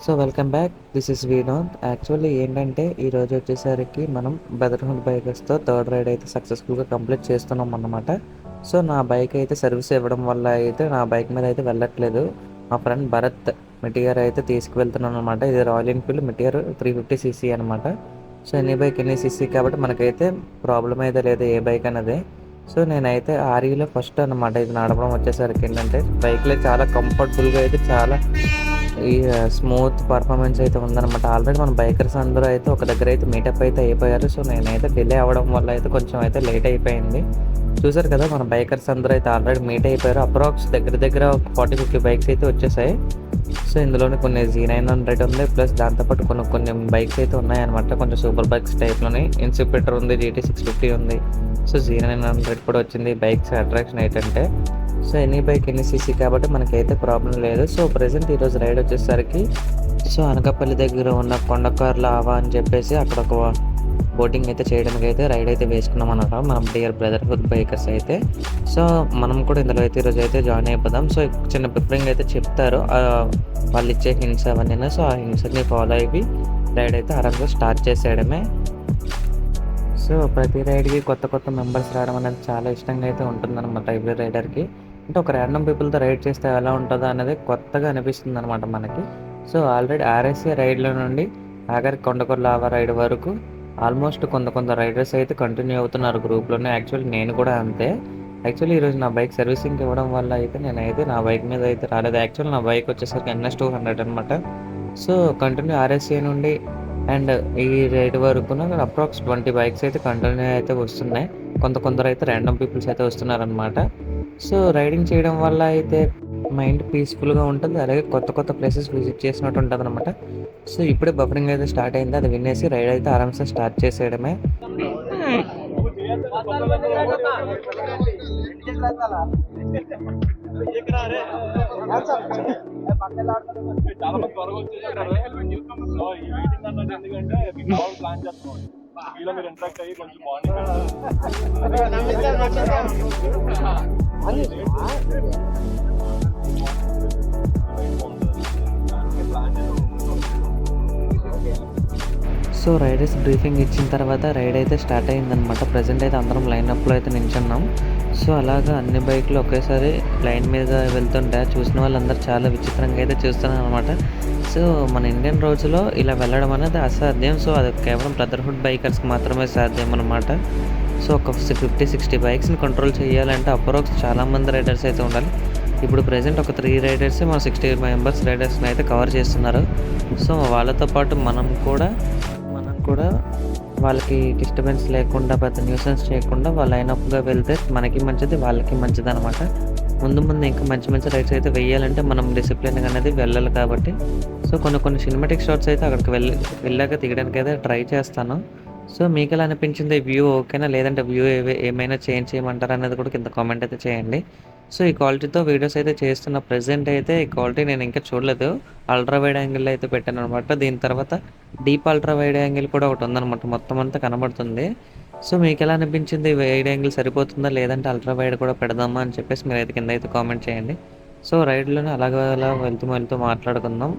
So welcome back. This is Vinod. Actually ఏంటంటే ఈరోజు వచ్చేసరికి మనం బ్రదర్హుడ్ బైకర్స్తో థర్డ్ రైడ్ అయితే సక్సెస్ఫుల్గా కంప్లీట్ చేస్తున్నాం అన్నమాట. సో నా బైక్ అయితే సర్వీస్ ఇవ్వడం వల్ల అయితే నా బైక్ మీద అయితే వెళ్ళట్లేదు. మా ఫ్రెండ్ భరత్ మిటియర్ అయితే తీసుకువెళ్తున్నాను అనమాట. ఇది రాయల్ ఎన్ఫీల్డ్ మిటియర్ 350cc అనమాట. So any bike any CC కాబట్టి మనకైతే ప్రాబ్లం అయితే లేదు ఏ బైక్ అనేది. సో నేనైతే ఆర్ఈలో ఫస్ట్ అనమాట ఇది నడపడం వచ్చేసరికి ఏంటంటే బైక్లో చాలా కంఫర్టబుల్గా అయితే చాలా ఈ స్మూత్ పర్ఫార్మెన్స్ అయితే ఉందన్నమాట. ఆల్రెడీ మన బైకర్స్ అందరూ అయితే ఒక దగ్గర అయితే మీటప్ అయితే అయిపోయారు. సో నేనైతే డిలే అవ్వడం వల్ల అయితే కొంచెం అయితే లేట్ అయిపోయింది. చూసారు కదా మన బైకర్స్ అందరూ అయితే ఆల్రెడీ మీట్ అయిపోయారు. అప్రాక్స్ దగ్గర దగ్గర 40-50 బైక్స్ అయితే వచ్చేసాయి. సో ఇందులోనే కొన్ని Z900 ఉంది, ప్లస్ దాంతోపాటు కొన్ని బైక్స్ అయితే ఉన్నాయన్నమాట. కొంచెం సూపర్ బైక్స్ టైప్లోని ఇన్సిపేటర్ ఉంది, GT650 ఉంది. సో Z900 కూడా వచ్చింది. బైక్స్ అట్రాక్షన్ ఏంటంటే so any bike any CC కాబట్టి మనకైతే ప్రాబ్లం లేదు. సో ప్రజెంట్ ఈరోజు రైడ్ వచ్చేసరికి సో అనకాపల్లి దగ్గర ఉన్న కొండకార్ల ఆవా అని చెప్పేసి అక్కడ ఒక బోటింగ్ అయితే చేయడానికి అయితే రైడ్ అయితే వేసుకున్నాం అనమాట మనం డియర్ బ్రదర్హుడ్ బైకర్స్ అయితే. సో మనం కూడా ఇందులో అయితే ఈరోజు అయితే జాయిన్ అయిపోదాం. సో చిన్న ప్రిఫరింగ్ అయితే చెప్తారు వాళ్ళు ఇచ్చే హింట్స్ అవన్నీ. సో ఆ హింట్స్ని ఫాలో అయ్యి రైడ్ అయితే ఆరామ్గా స్టార్ట్ చేసేయడమే. సో ప్రతి రైడ్కి కొత్త కొత్త మెంబర్స్ రావడం అనేది చాలా ఇష్టంగా అయితే ఉంటుందన్నమాట ఎవ్రీ రైడర్కి. అంటే ఒక ర్యాండమ్ పీపుల్తో రైడ్ చేస్తే ఎలా ఉంటుందో అనేది కొత్తగా అనిపిస్తుంది అనమాట మనకి. సో ఆల్రెడీ ఆర్ఎస్ఏ రైడ్ల నుండి ఆఖరి కొండకొర్ల లావా రైడ్ వరకు ఆల్మోస్ట్ కొంత రైడర్స్ అయితే కంటిన్యూ అవుతున్నారు గ్రూప్లోనే. యాక్చువల్లీ నేను కూడా అంతే. యాక్చువల్లీ ఈరోజు నా బైక్ సర్వీసింగ్కి ఇవ్వడం వల్ల అయితే నేనైతే నా బైక్ మీద అయితే రాలేదు. యాక్చువల్లీ నా బైక్ వచ్చేసరికి NS200 అనమాట. సో కంటిన్యూ ఆర్ఎస్ఏ నుండి అండ్ ఈ రైడ్ వరకు అప్రాక్స్ 20 బైక్స్ అయితే కంటిన్యూ అయితే వస్తున్నాయి. కొందరు అయితే ర్యాండమ్ పీపుల్స్ అయితే వస్తున్నారనమాట. సో రైడింగ్ చేయడం వల్ల అయితే మైండ్ పీస్ఫుల్గా ఉంటుంది, అలాగే కొత్త కొత్త ప్లేసెస్ విజిట్ చేసినట్టు ఉంటుంది అనమాట. సో ఇప్పుడే బఫరింగ్ అయితే స్టార్ట్ అయింది, అది వినేసి రైడ్ అయితే ఆరామ్సే స్టార్ట్ చేసేయడమే. చాలా మంది త్వరగా వచ్చేసారు. ఈ వెయిటింగ్ అన్నది ఎందుకంటే మీకు బాగా ప్లాన్ చేస్తున్నాం. మీలో మీరు ఇంట్రాక్ట్ అయ్యి కొంచెం బాగుంది. సో రైడర్స్ బ్రీఫింగ్ ఇచ్చిన తర్వాత రైడ్ అయితే స్టార్ట్ అయిందనమాట. ప్రజెంట్ అయితే అందరం లైన్అప్లో అయితే నిల్చున్నాం. సో అలాగా అన్ని బైక్లు ఒకేసారి లైన్ మీద వెళ్తుంటే చూసిన వాళ్ళందరూ చాలా విచిత్రంగా అయితే చూస్తున్నారు అనమాట. సో మన ఇండియన్ రోజులో ఇలా వెళ్ళడం అనేది అసాధ్యం. సో అది కేవలం బ్రదర్హుడ్ బైకర్స్కి మాత్రమే సాధ్యం అనమాట. సో ఒక 50-60 బైక్స్ని కంట్రోల్ చేయాలంటే అప్రాక్స్ చాలామంది రైడర్స్ అయితే ఉండాలి. ఇప్పుడు ప్రజెంట్ ఒక 3 రైడర్స్ మన 60 మెంబర్స్ రైడర్స్ని అయితే కవర్ చేస్తున్నారు. సో వాళ్ళతో పాటు మనం కూడా వాళ్ళకి డిస్టర్బెన్స్ లేకుండా పెద్ద న్యూసెన్స్ చేయకుండా వాళ్ళ లైనప్గా వెళ్తే మనకి మంచిది, వాళ్ళకి మంచిది అనమాట. ముందు ఇంకా మంచి రైడ్స్ అయితే వేయాలంటే మనం డిసిప్లిన్ అనేది వెళ్ళాలి కాబట్టి సో కొన్ని సినిమాటిక్ షాట్స్ అయితే అక్కడికి వెళ్ళాక తీయడానికి అయితే ట్రై చేస్తాను. సో మీకు ఎలా అనిపించింది వ్యూ? ఓకేనా, లేదంటే వ్యూ ఏమైనా చేంజ్ చేయమంటారా అనేది కూడా కింద కామెంట్ అయితే చేయండి. సో ఈ క్వాలిటీతో వీడియోస్ అయితే చేస్తున్న ప్రెజెంట్ అయితే ఈ క్వాలిటీ నేను ఇంకా చూడలేదు. అల్ట్రా వైడ్ యాంగిల్ అయితే పెట్టాను అనమాట. దీని తర్వాత డీప్ అల్ట్రా వైడ్ యాంగిల్ కూడా ఒకటి ఉందన్నమాట, మొత్తం అంతా కనబడుతుంది. సో మీకు ఎలా అనిపించింది? వైడ్ యాంగిల్ సరిపోతుందా, లేదంటే అల్ట్రా వైడ్ కూడా పెడదామా అని చెప్పేసి మీరైతే కింద అయితే కామెంట్ చేయండి. సో రైడ్లోనే అలా వెళ్తూ మాట్లాడుకుందాం.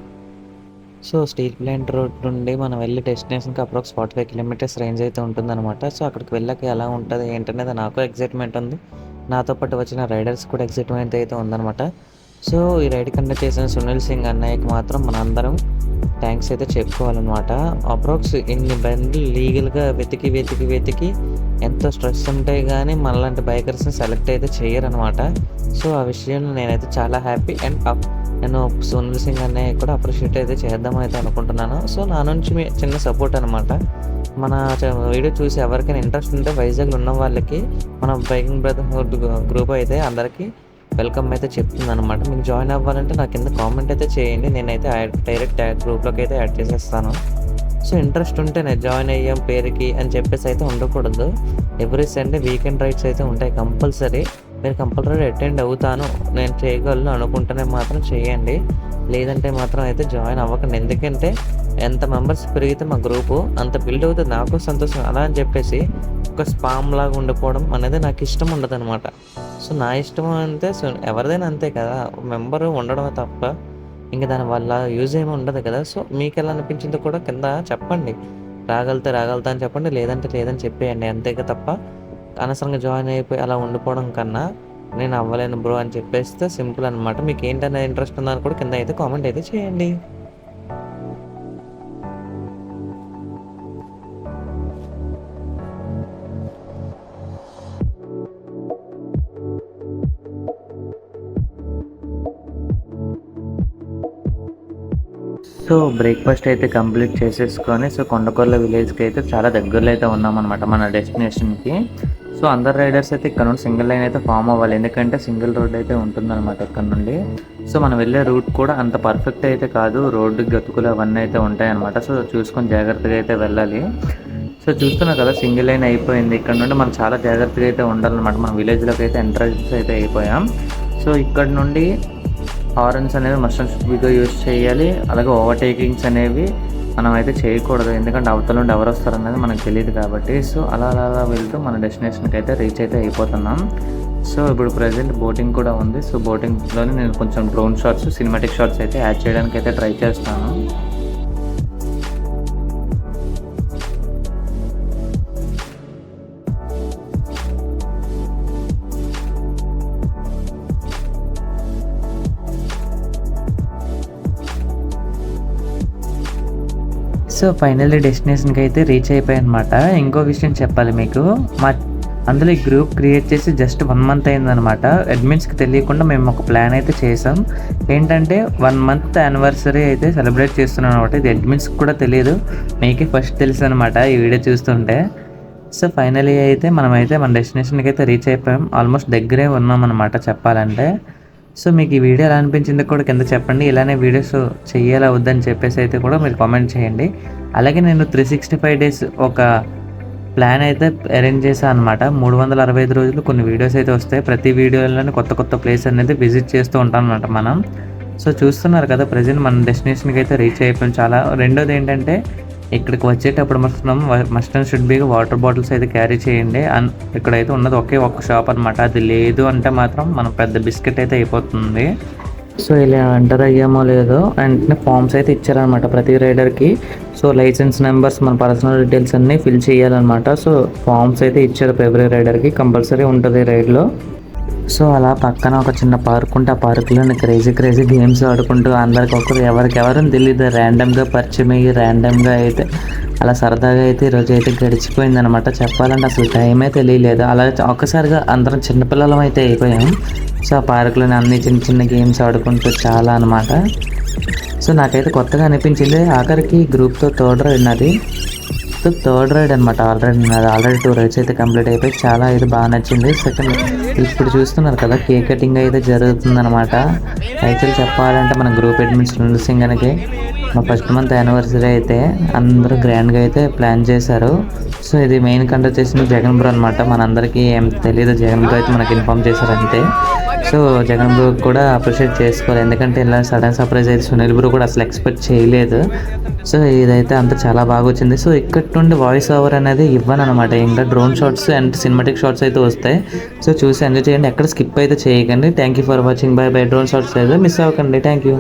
సో స్టీల్ ప్లాంట్ రోడ్ నుండి మనం వెళ్ళి డెస్టినేషన్కి అప్రాక్స్ 45 కిలోమీటర్స్ రేంజ్ అయితే ఉంటుందన్నమాట. సో అక్కడికి వెళ్ళాక ఎలా ఉంటుంది ఏంటనేది నాకు ఎగ్జైట్మెంట్ ఉంది, నాతో పాటు వచ్చిన రైడర్స్ కూడా ఎగ్జైట్మెంట్ అయితే ఉందన్నమాట. సో ఈ రైడ్ కండక్ట్ చేసిన సునీల్ సింగ్ అన్నయ్యకి మాత్రం మనందరం థ్యాంక్స్ అయితే చెప్పుకోవాలన్నమాట. అప్రాక్స్ ఇన్ని బండ్లు లీగల్గా వెతికి ఎంతో స్ట్రెస్ ఉంటాయి కానీ మనలాంటి బైకర్స్ని సెలెక్ట్ అయితే చేయరనమాట. సో ఆ విషయంలో నేనైతే చాలా హ్యాపీ అండ్ నేను సునీల్ సింగ్ అన్నయ్య కూడా అప్రిషియేట్ అయితే చేద్దామని అయితే అనుకుంటున్నాను. సో నా నుంచి మీ చిన్న సపోర్ట్ అనమాట. మన వీడియో చూసి ఎవరికైనా ఇంట్రెస్ట్ ఉంటే వైజాగ్లో ఉన్న వాళ్ళకి మన బైకింగ్ బ్రదర్హుడ్ గ్రూప్ అయితే అందరికీ వెల్కమ్ అయితే చెప్తుంది అనమాట. మీకు జాయిన్ అవ్వాలంటే నాకు కింద కామెంట్ అయితే చేయండి, నేనైతే డైరెక్ట్ గ్రూప్లోకి అయితే యాడ్ చేసేస్తాను. సో ఇంట్రెస్ట్ ఉంటే నేను జాయిన్ అయ్యాం పేరుకి అని చెప్పేసి అయితే ఉండకూడదు. ఎవ్రీ సండే వీకెండ్ రైడ్స్ అయితే ఉంటాయి కంపల్సరీ. మీరు కంపల్సరీ అటెండ్ అవుతాను నేను చేయగలను అనుకుంటేనే మాత్రం చేయండి, లేదంటే మాత్రం అయితే జాయిన్ అవ్వకండి. ఎందుకంటే ఎంత మెంబర్స్ పెరిగితే మా గ్రూపు అంత బిల్డ్ అవుతుంది, నాకు సంతోషం. అలా అని చెప్పేసి ఒక స్పామ్ లాగా ఉండిపోవడం అనేది నాకు ఇష్టం ఉండదు అనమాట. సో నా ఇష్టం అంతే, సో ఎవరిదైనా అంతే కదా, మెంబరు ఉండడమే తప్ప ఇంక దానివల్ల యూజ్ ఏమి ఉండదు కదా. సో మీకు ఎలా అనిపించిందో కూడా కింద చెప్పండి. రాగలుగుతా అని చెప్పండి, లేదంటే లేదని చెప్పేయండి. అంతేగా తప్ప అనవసరంగా జాయిన్ అయిపోయి అలా ఉండిపోవడం కన్నా నేను అవ్వలేను బ్రో అని చెప్పేస్తే సింపుల్ అనమాట. మీకు ఏంటనే ఇంట్రెస్ట్ ఉందని కూడా కింద అయితే కామెంట్ అయితే చేయండి. సో బ్రేక్ఫాస్ట్ అయితే కంప్లీట్ చేసేసుకొని సో కొండకొర్ల విలేజ్కి అయితే చాలా దగ్గరలో అయితే ఉన్నామన్నమాట మన డెస్టినేషన్కి. సో అందరు రైడర్స్ అయితే ఇక్కడ నుండి సింగిల్ లైన్ అయితే ఫామ్ అవ్వాలి, ఎందుకంటే సింగిల్ రోడ్ అయితే ఉంటుందన్నమాట ఇక్కడ నుండి. సో మనం వెళ్ళే రూట్ కూడా అంత పర్ఫెక్ట్ అయితే కాదు, రోడ్డు గతుకులు అవన్నీ అయితే ఉంటాయన్నమాట. సో చూసుకొని జాగ్రత్తగా అయితే వెళ్ళాలి. సో చూస్తున్నారు కదా సింగిల్ లైన్ అయిపోయింది. ఇక్కడ నుండి మనం చాలా జాగ్రత్తగా అయితే ఉండాలన్నమాట. మనం విలేజ్లోకి అయితే ఎంట్రన్స్ అయితే అయిపోయాం. సో ఇక్కడ నుండి హార్న్స్ అనేవి మస్ట్ అండ్ షుడ్గా యూజ్ చేయాలి. అలాగే ఓవర్టేకింగ్స్ అనేవి మనం అయితే చేయకూడదు, ఎందుకంటే అవతల నుండి ఎవరు వస్తారనేది మనకు తెలియదు కాబట్టి. సో అలా అలా వెళ్తూ మన డెస్టినేషన్కి అయితే రీచ్ అయితే అయిపోతున్నాం. సో ఇప్పుడు ప్రజెంట్ బోటింగ్ కూడా ఉంది. సో బోటింగ్లోనే నేను కొంచెం డ్రోన్ షాట్స్, సినిమాటిక్ షాట్స్ అయితే యాడ్ చేయడానికి అయితే ట్రై చేస్తాను. సో ఫైనల్లీ డెస్టినేషన్కి అయితే రీచ్ అయిపోయాయి అనమాట. ఇంకో విషయం చెప్పాలి మీకు, అందులో ఈ గ్రూప్ క్రియేట్ చేసి జస్ట్ 1 month అయిందనమాట. అడ్మిన్స్కి తెలియకుండా మేము ఒక ప్లాన్ అయితే చేసాం. ఏంటంటే 1 month యానివర్సరీ అయితే సెలబ్రేట్ చేస్తున్నాం అనమాట. ఇది అడ్మిన్స్కి కూడా తెలియదు, మీకే ఫస్ట్ తెలుసు అనమాట ఈ వీడియో చూస్తుంటే. సో ఫైనల్లీ అయితే మనమైతే మన డెస్టినేషన్కి అయితే రీచ్ అయిపోయాం. ఆల్మోస్ట్ దగ్గరే ఉన్నాం అనమాట చెప్పాలంటే. సో మీకు ఈ వీడియో ఎలా అనిపించిందో కూడా కింద చెప్పండి. ఇలానే వీడియోస్ చెయ్యాలా వద్దని చెప్పేసి అయితే కూడా మీరు కామెంట్ చేయండి. అలాగే నేను 365 days ఒక ప్లాన్ అయితే అరేంజ్ చేశాను అనమాట. 365 రోజులు కొన్ని వీడియోస్ అయితే వస్తాయి. ప్రతి వీడియోలోనే కొత్త కొత్త ప్లేస్ అనేది విజిట్ చేస్తూ ఉంటాం అనమాట మనం. సో చూస్తున్నారు కదా ప్రజెంట్ మన డెస్టినేషన్కి అయితే రీచ్ అయిపోయాం. చాలా రెండోది ఏంటంటే ఇక్కడికి వచ్చేటప్పుడు మనం మస్ట్ అండ్ షుడ్ బీగా వాటర్ బాటిల్స్ అయితే క్యారీ చేయండి. ఇక్కడైతే ఉన్నది ఒకే ఒక్క షాప్ అనమాట. అది లేదు అంటే మాత్రం మనం పెద్ద బిస్కెట్ అయితే అయిపోతుంది. సో ఇలా ఎంటర్ అయ్యామో లేదో వెంటనే ఫామ్స్ అయితే ఇచ్చారనమాట ప్రతి రైడర్కి. సో లైసెన్స్ నెంబర్స్, మన పర్సనల్ డీటెయిల్స్ అన్నీ ఫిల్ చేయాలన్నమాట. సో ఫామ్స్ అయితే ఇచ్చారు ఎవ్రీ రైడర్కి, కంపల్సరీ ఉంటుంది రైడ్లో. సో అలా పక్కన ఒక చిన్న పార్క్ ఉంటే ఆ పార్క్లో క్రేజీ గేమ్స్ ఆడుకుంటూ అందరికి ఒకరు ఎవరికెవరని తెలియదు ర్యాండమ్గా పరిచయం అయ్యి ర్యాండమ్గా అయితే అలా సరదాగా అయితే ఈరోజు అయితే గడిచిపోయింది అనమాట. చెప్పాలంటే అసలు టైమే తెలియలేదు. అలా ఒక్కసారిగా అందరం చిన్నపిల్లలం అయితే అయిపోయాం. సో ఆ పార్క్లోనే అన్ని చిన్న గేమ్స్ ఆడుకుంటూ చాలా అనమాట. సో నాకైతే కొత్తగా అనిపించింది. ఆఖరికి గ్రూప్తో థర్డ్ రైడ్ నాది. సో థర్డ్ రైడ్ అనమాట. ఆల్రెడీ 2 రైడ్స్ అయితే కంప్లీట్ అయిపోయి చాలా అయితే బాగా నచ్చింది. సెకండ్ ఇప్పుడు చూస్తున్నారు కదా కేక్ కటింగ్ అయితే జరుగుతుందన్నమాట. యాక్చువల్లీ చెప్పాలంటే మన గ్రూప్ అడ్మిన్స్ సింగ్ అనేది మా ఫస్ట్ మంత్ యానివర్సరీ అయితే అందరూ గ్రాండ్గా అయితే ప్లాన్ చేశారు. సో ఇది మెయిన్ కండక్ట్ చేసింది జగన్ బ్రో అనమాట. మనందరికీ ఏం తెలియదు, జగన్ బ్రో అయితే మనకి ఇన్ఫామ్ చేశారు అంతే. సో జగన్ బ్రో కూడా అప్రిషియేట్ చేసుకోవాలి, ఎందుకంటే ఇలా సడన్ సర్ప్రైజ్ అయితే సునీల్ బ్రో కూడా అసలు ఎక్స్పెక్ట్ చేయలేదు. సో ఇదైతే అంతా చాలా బాగా వచ్చింది. సో ఇక్కడ నుండి వాయిస్ ఓవర్ అనేది ఇవ్వను అనమాట. ఇంకా drone shots and cinematic shots అయితే వస్తాయి. సో చూసి ఎంజాయ్ చేయండి, ఎక్కడ స్కిప్ అయితే చేయకండి. Thank you for watching. By by. Drone shots అయితే మిస్ అవ్వకండి. Thank you.